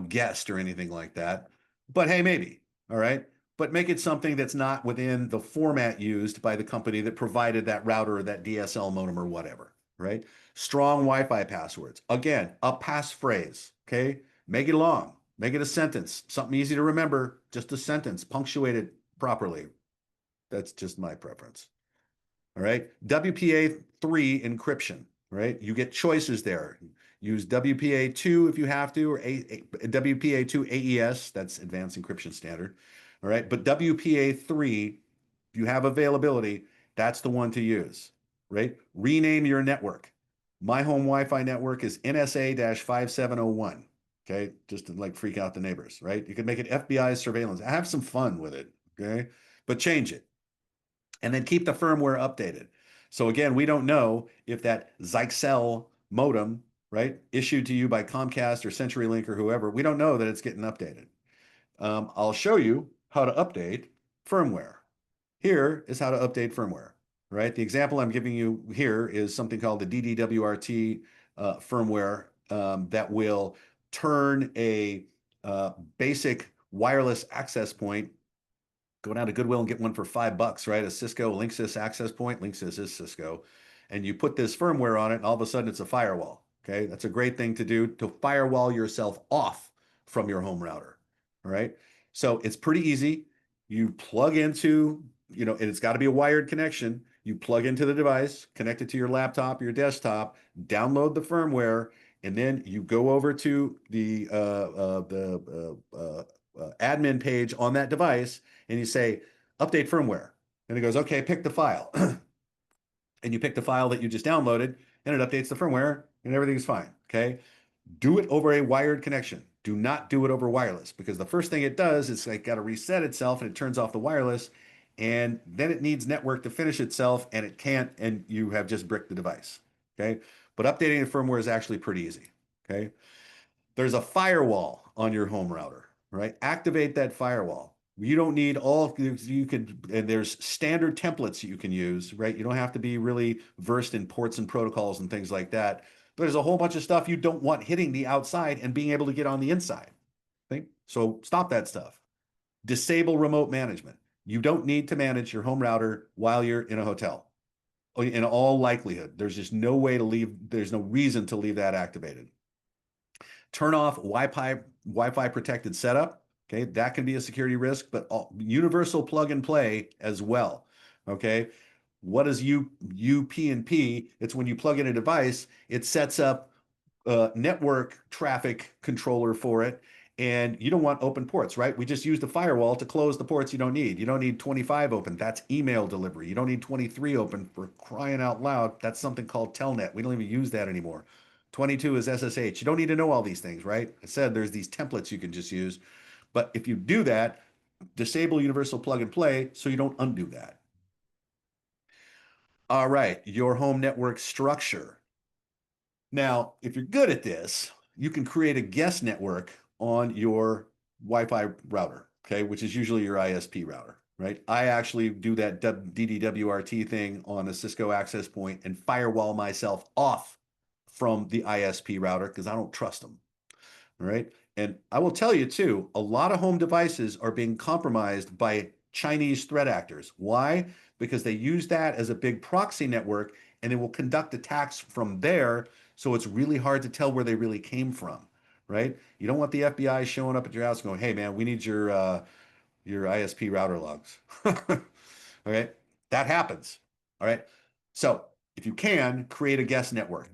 guessed or anything like that. But hey, maybe. All right. But make it something that's not within the format used by the company that provided that router or that DSL modem or whatever. Right. Strong Wi-Fi passwords. Again, a passphrase. Okay. Make it long. Make it a sentence. Something easy to remember. Just a sentence. Punctuate it properly. That's just my preference. All right. WPA3 encryption, right? You get choices there. Use WPA2 if you have to, or WPA2 AES, that's Advanced Encryption Standard. All right. But WPA3, if you have availability, that's the one to use, right? Rename your network. My home Wi-Fi network is NSA-5701. Okay. Just to like freak out the neighbors, right? You can make it FBI surveillance. Have some fun with it. Okay. But change it and then keep the firmware updated. So again, we don't know if that Zyxel modem, right, issued to you by Comcast or CenturyLink or whoever, we don't know that it's getting updated. I'll show you how to update firmware. Here is how to update firmware, right? The example I'm giving you here is something called the DDWRT firmware that will turn a basic wireless access point. Go down to Goodwill and get one for $5, right? A Cisco Linksys access point. Linksys is Cisco. And you put this firmware on it, and all of a sudden it's a firewall. Okay. That's a great thing to do to firewall yourself off from your home router. All right. So it's pretty easy. You plug into, and it's got to be a wired connection. You plug into the device, connect it to your laptop, your desktop, download the firmware, and then you go over to the admin page on that device and you say, update firmware. And it goes, okay, pick the file. And you pick the file that you just downloaded and it updates the firmware and everything's fine. Okay. Do it over a wired connection. Do not do it over wireless because the first thing it does is like got to reset itself and it turns off the wireless and then it needs network to finish itself and it can't and you have just bricked the device. Okay. But updating the firmware is actually pretty easy. Okay. There's a firewall on your home router, right? Activate that firewall. You don't need all, you could, and there's standard templates you can use, right? You don't have to be really versed in ports and protocols and things like that. But there's a whole bunch of stuff you don't want hitting the outside and being able to get on the inside. Okay? So stop that stuff. Disable remote management. You don't need to manage your home router while you're in a hotel. In all likelihood, there's just no way to leave, there's no reason to leave that activated. Turn off Wi-Fi protected setup. Okay, that can be a security risk, but universal plug and play as well. Okay, what is UPnP? It's when you plug in a device, it sets up a network traffic controller for it, and you don't want open ports, right? We just use the firewall to close the ports you don't need. You don't need 25 open. That's email delivery. You don't need 23 open, for crying out loud. That's something called Telnet. We don't even use that anymore. 22 is SSH. You don't need to know all these things, right? I said there's these templates you can just use. But if you do that, disable universal plug and play so you don't undo that. All right, your home network structure. Now, if you're good at this, you can create a guest network on your Wi-Fi router, okay, which is usually your ISP router, right? I actually do that DDWRT thing on a Cisco access point and firewall myself off from the ISP router because I don't trust them, all right? And I will tell you too, a lot of home devices are being compromised by Chinese threat actors. Why? Because they use that as a big proxy network and it will conduct attacks from there. So it's really hard to tell where they really came from, right? You don't want the FBI showing up at your house going, "Hey man, we need your ISP router logs." Okay, that happens. All right. So if you can, create a guest network.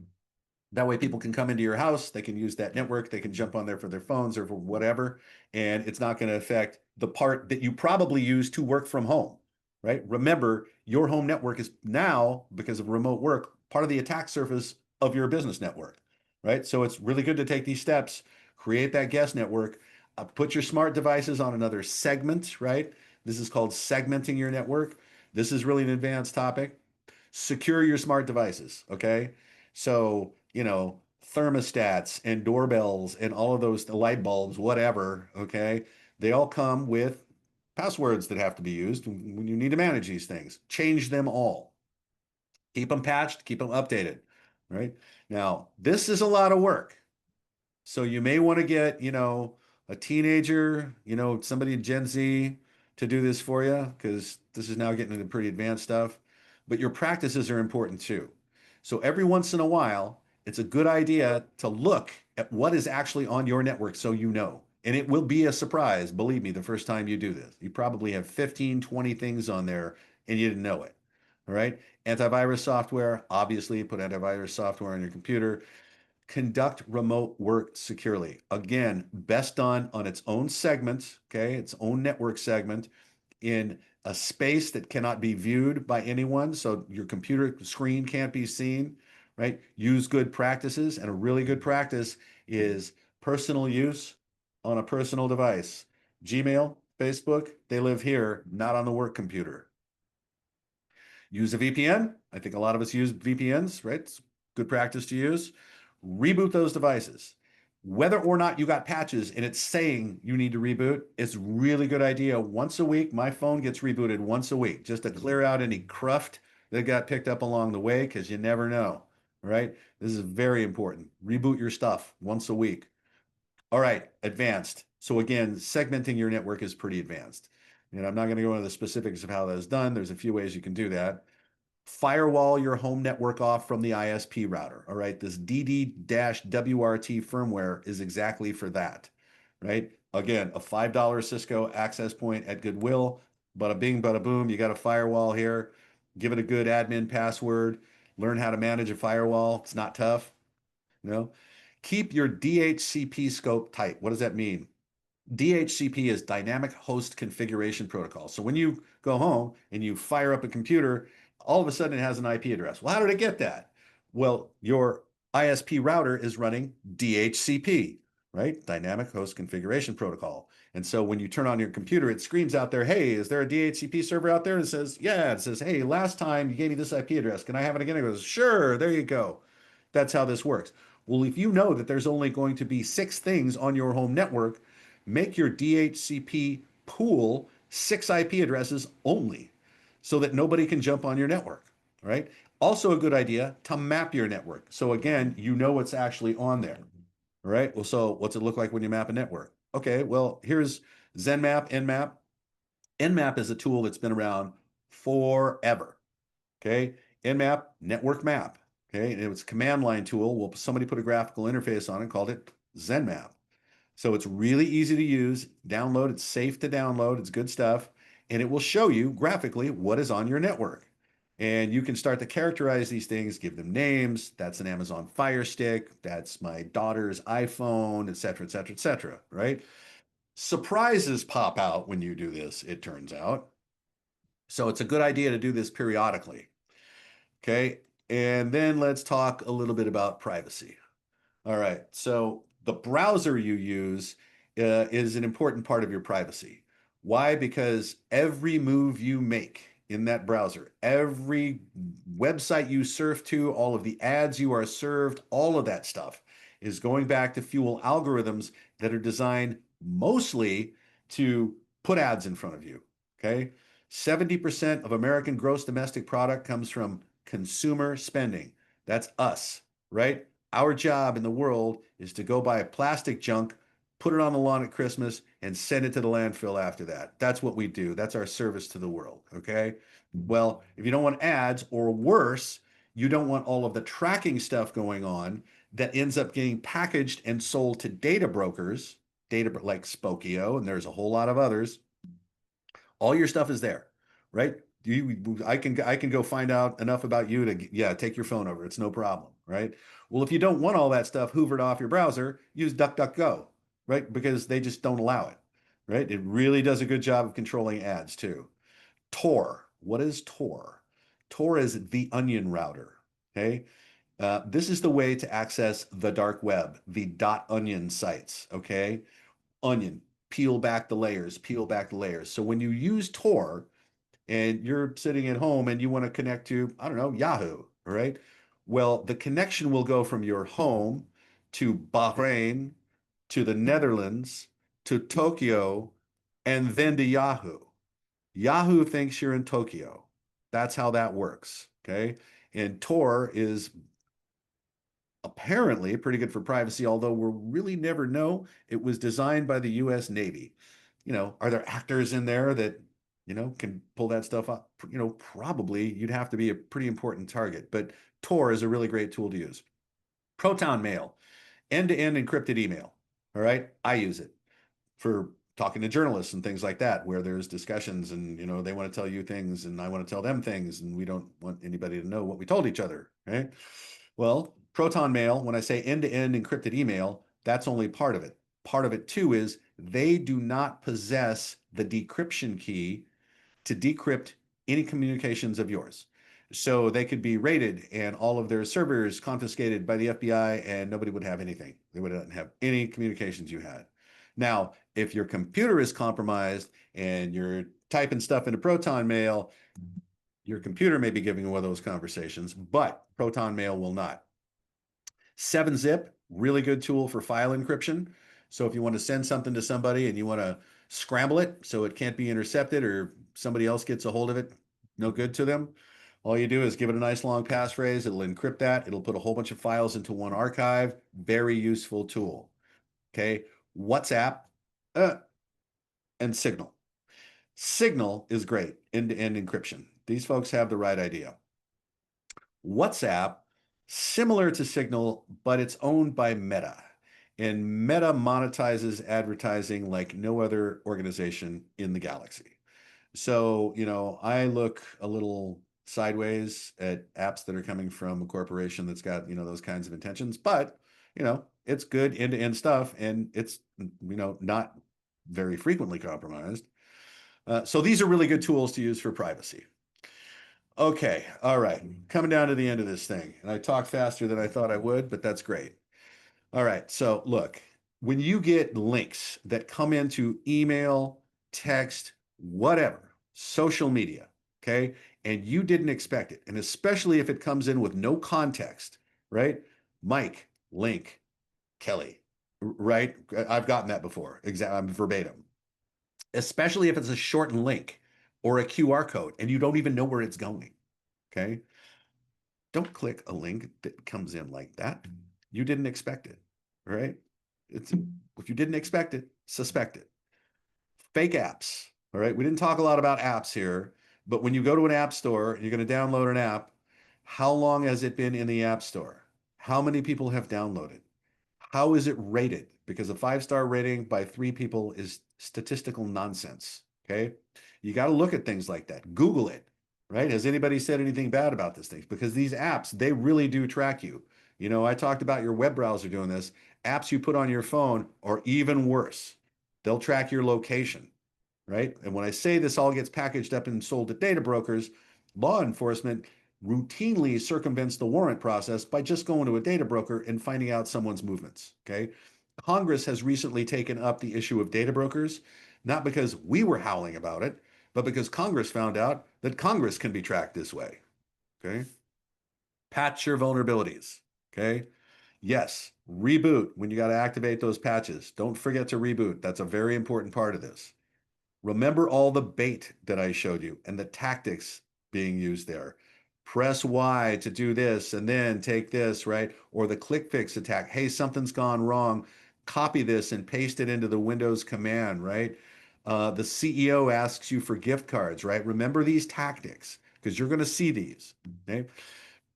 That way people can come into your house, they can use that network, they can jump on there for their phones or for whatever, and it's not going to affect the part that you probably use to work from home, right? Remember, your home network is now, because of remote work, part of the attack surface of your business network, right? So it's really good to take these steps, create that guest network, put your smart devices on another segment, right? This is called segmenting your network. This is really an advanced topic. Secure your smart devices, okay? So, thermostats and doorbells and all of those light bulbs, whatever, okay? They all come with passwords that have to be used when you need to manage these things. Change them all. Keep them patched, keep them updated, right? Now, this is a lot of work. So you may want to get, a teenager, somebody in Gen Z to do this for you, because this is now getting into pretty advanced stuff. But your practices are important too. So every once in a while, it's a good idea to look at what is actually on your network so you know. And it will be a surprise, believe me, the first time you do this. You probably have 15, 20 things on there and you didn't know it. All right. Antivirus software, obviously, put antivirus software on your computer. Conduct remote work securely. Again, best done on its own segment, okay, its own network segment in a space that cannot be viewed by anyone. So your computer screen can't be seen, right? Use good practices. And a really good practice is personal use on a personal device. Gmail, Facebook, they live here, not on the work computer. Use a VPN. I think a lot of us use VPNs, right? It's good practice to use. Reboot those devices. Whether or not you got patches and it's saying you need to reboot, it's really good idea. Once a week, my phone gets rebooted once a week just to clear out any cruft that got picked up along the way, because you never know, right? This is very important. Reboot your stuff once a week. All right, advanced. So again, segmenting your network is pretty advanced. And I'm not going to go into the specifics of how that is done. There's a few ways you can do that. Firewall your home network off from the ISP router. All right, this DD-WRT firmware is exactly for that, right? Again, a $5 Cisco access point at Goodwill, bada bing, bada boom, you got a firewall here. Give it a good admin password. Learn how to manage a firewall. It's not tough, you know? Keep your DHCP scope tight. What does that mean? DHCP is Dynamic Host Configuration Protocol. So when you go home and you fire up a computer, all of a sudden it has an IP address. Well, how did it get that? Well, your ISP router is running DHCP, right? Dynamic Host Configuration Protocol. And so when you turn on your computer, it screams out there, "Hey, is there a DHCP server out there?" And it says, "Yeah." It says, "Hey, last time you gave me this IP address. Can I have it again?" It goes, "Sure, there you go." That's how this works. Well, if you know that there's only going to be 6 things on your home network, make your DHCP pool 6 IP addresses only so that nobody can jump on your network, right? Also a good idea to map your network. So again, you know what's actually on there, right? Well, so what's it look like when you map a network? Okay, well, here's ZenMap, Nmap. Nmap is a tool that's been around forever. Okay, Nmap, network map. Okay, and it was a command line tool. Well, somebody put a graphical interface on it and called it ZenMap. So it's really easy to use. Download, it's safe to download, it's good stuff, and it will show you graphically what is on your network. And you can start to characterize these things, give them names. That's an Amazon Fire Stick. That's my daughter's iPhone, et cetera, et cetera, et cetera, right? Surprises pop out when you do this, it turns out. So it's a good idea to do this periodically. Okay. And then let's talk a little bit about privacy. All right. So the browser you use is an important part of your privacy. Why? Because every move you make in that browser, every website you surf to, all of the ads you are served, all of that stuff is going back to fuel algorithms that are designed mostly to put ads in front of you. Okay. 70% of American gross domestic product comes from consumer spending. That's us, right? Our job in the world is to go buy plastic junk, put it on the lawn at Christmas, and send it to the landfill after that. That's what we do. That's our service to the world. Okay. Well, if you don't want ads, or worse, you don't want all of the tracking stuff going on that ends up getting packaged and sold to data brokers, data like Spokio, and there's a whole lot of others. All your stuff is there, right? I can go find out enough about you to, yeah, take your phone over. It's no problem, right? Well, if you don't want all that stuff hoovered off your browser, use DuckDuckGo, right? Because they just don't allow it, right? It really does a good job of controlling ads too. Tor. What is Tor? Tor is the onion router. Okay. This is the way to access the dark web, the .onion sites. Okay. Onion, peel back the layers, peel back the layers. So when you use Tor and you're sitting at home and you want to connect to, I don't know, Yahoo, right? Well, the connection will go from your home to Bahrain, to the Netherlands, to Tokyo, and then to Yahoo. Yahoo thinks you're in Tokyo. That's how that works. Okay. And Tor is apparently pretty good for privacy, although we'll really never know. It was designed by the US Navy. Are there actors in there that, can pull that stuff up? Probably you'd have to be a pretty important target, but Tor is a really great tool to use. Proton Mail, end-to-end encrypted email. All right. I use it for talking to journalists and things like that, where there's discussions and, they want to tell you things and I want to tell them things and we don't want anybody to know what we told each other. Right. Well, Proton Mail, when I say end-to-end encrypted email, that's only part of it. Part of it too is they do not possess the decryption key to decrypt any communications of yours. So they could be raided and all of their servers confiscated by the FBI and nobody would have anything. They wouldn't have any communications you had. Now, if your computer is compromised and you're typing stuff into Proton Mail, your computer may be giving away those conversations, but Proton Mail will not. 7-Zip, really good tool for file encryption. So if you want to send something to somebody and you want to scramble it so it can't be intercepted or somebody else gets a hold of it, no good to them. All you do is give it a nice long passphrase. It'll encrypt that. It'll put a whole bunch of files into one archive. Very useful tool. Okay. WhatsApp and Signal. Signal is great, end-to-end encryption. These folks have the right idea. WhatsApp, similar to Signal, but it's owned by Meta. And Meta monetizes advertising like no other organization in the galaxy. So, I look a little sideways at apps that are coming from a corporation that's got, those kinds of intentions, but, it's good end-to-end stuff and it's, not very frequently compromised. So these are really good tools to use for privacy. Okay, all right. Coming down to the end of this thing. And I talked faster than I thought I would, but that's great. All right, so look, when you get links that come into email, text, whatever, social media, okay, and you didn't expect it, and especially if it comes in with no context, right? Mike, link, Kelly, right? I've gotten that before. Exactly, verbatim. Especially if it's a shortened link or a QR code and you don't even know where it's going. Okay. Don't click a link that comes in like that. You didn't expect it, right? It's if you didn't expect it, suspect it. Fake apps. All right. We didn't talk a lot about apps here, but when you go to an app store and you're going to download an app, how long has it been in the app store? How many people have downloaded? How is it rated? Because a 5-star rating by 3 people is statistical nonsense. Okay. You got to look at things like that. Google it, right? Has anybody said anything bad about this thing? Because these apps, they really do track you. I talked about your web browser doing this. Apps you put on your phone are even worse. They'll track your location, right? And when I say this all gets packaged up and sold to data brokers, law enforcement routinely circumvents the warrant process by just going to a data broker and finding out someone's movements. Okay. Congress has recently taken up the issue of data brokers, not because we were howling about it, but because Congress found out that Congress can be tracked this way. Okay. Patch your vulnerabilities. Okay. Yes, reboot when you got to activate those patches. Don't forget to reboot. That's a very important part of this. Remember all the bait that I showed you and the tactics being used there. Press Y to do this and then take this, right? Or the click fix attack. Hey, something's gone wrong. Copy this and paste it into the Windows command, right? The CEO asks you for gift cards, right? Remember these tactics because you're going to see these. Okay.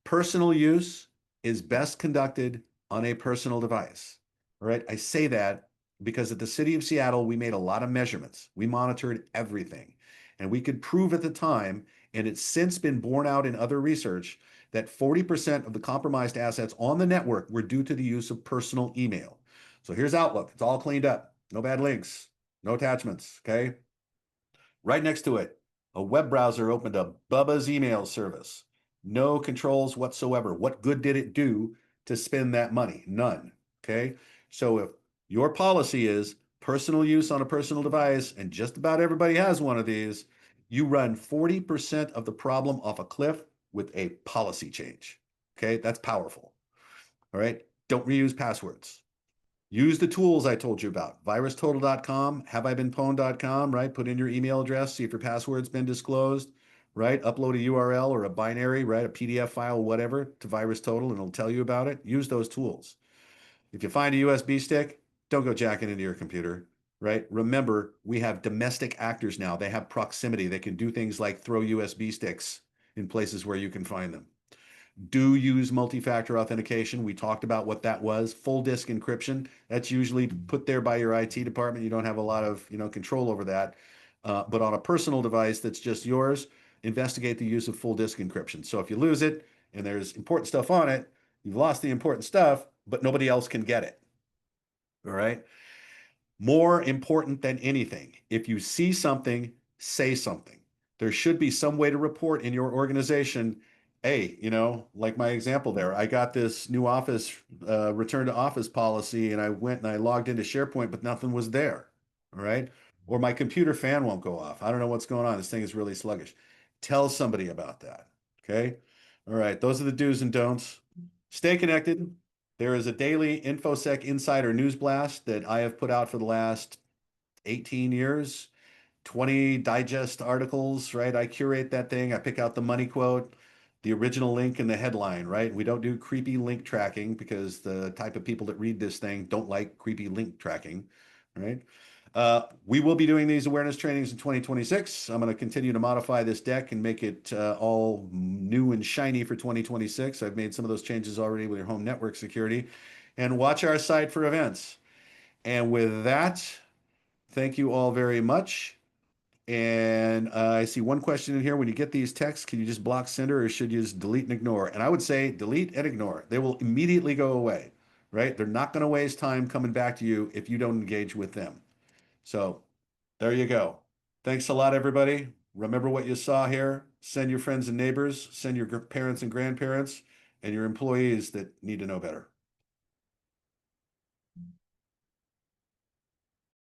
Personal use is best conducted on a personal device. All right. I say that because at the city of Seattle, we made a lot of measurements. We monitored everything. And we could prove at the time, and it's since been borne out in other research, that 40% of the compromised assets on the network were due to the use of personal email. So here's Outlook. It's all cleaned up. No bad links, no attachments. Okay. Right next to it, a web browser opened a Bubba's email service. No controls whatsoever. What good did it do to spend that money? None. Okay. So if your policy is personal use on a personal device, and just about everybody has one of these, you run 40% of the problem off a cliff with a policy change. Okay. That's powerful. All right. Don't reuse passwords. Use the tools I told you about. VirusTotal.com, HaveIBeenPwned.com, right? Put in your email address, see if your password's been disclosed, right? Upload a URL or a binary, right? A PDF file, whatever, to VirusTotal, and it'll tell you about it. Use those tools. If you find a USB stick, don't go jacking into your computer, right? Remember, we have domestic actors now. They have proximity. They can do things like throw USB sticks in places where you can find them. Do use multi-factor authentication. We talked about what that was. Full disk encryption. That's usually put there by your IT department. You don't have a lot of control over that. But on a personal device that's just yours, investigate the use of full disk encryption. So if you lose it and there's important stuff on it, you've lost the important stuff, but nobody else can get it. All right. More important than anything, if you see something, say something. There should be some way to report in your organization. Hey, like my example there, I got this new office return to office policy, and I went and I logged into SharePoint, but nothing was there. All right. Or my computer fan won't go off. I don't know what's going on. This thing is really sluggish. Tell somebody about that. Okay. All right. Those are the do's and don'ts. Stay connected. There is a daily InfoSec Insider news blast that I have put out for the last 18 years, 20 digest articles, right? I curate that thing. I pick out the money quote, the original link, and the headline, right? We don't do creepy link tracking because the type of people that read this thing don't like creepy link tracking, right? We will be doing these awareness trainings in 2026. I'm going to continue to modify this deck and make it all new and shiny for 2026. I've made some of those changes already with your home network security. And watch our site for events. And with that, thank you all very much. And I see one question in here. When you get these texts, can you just block sender or should you just delete and ignore? And I would say delete and ignore. They will immediately go away, right? They're not going to waste time coming back to you if you don't engage with them. So there you go. Thanks a lot, everybody. Remember what you saw here. Send your friends and neighbors, send your parents and grandparents, and your employees that need to know better.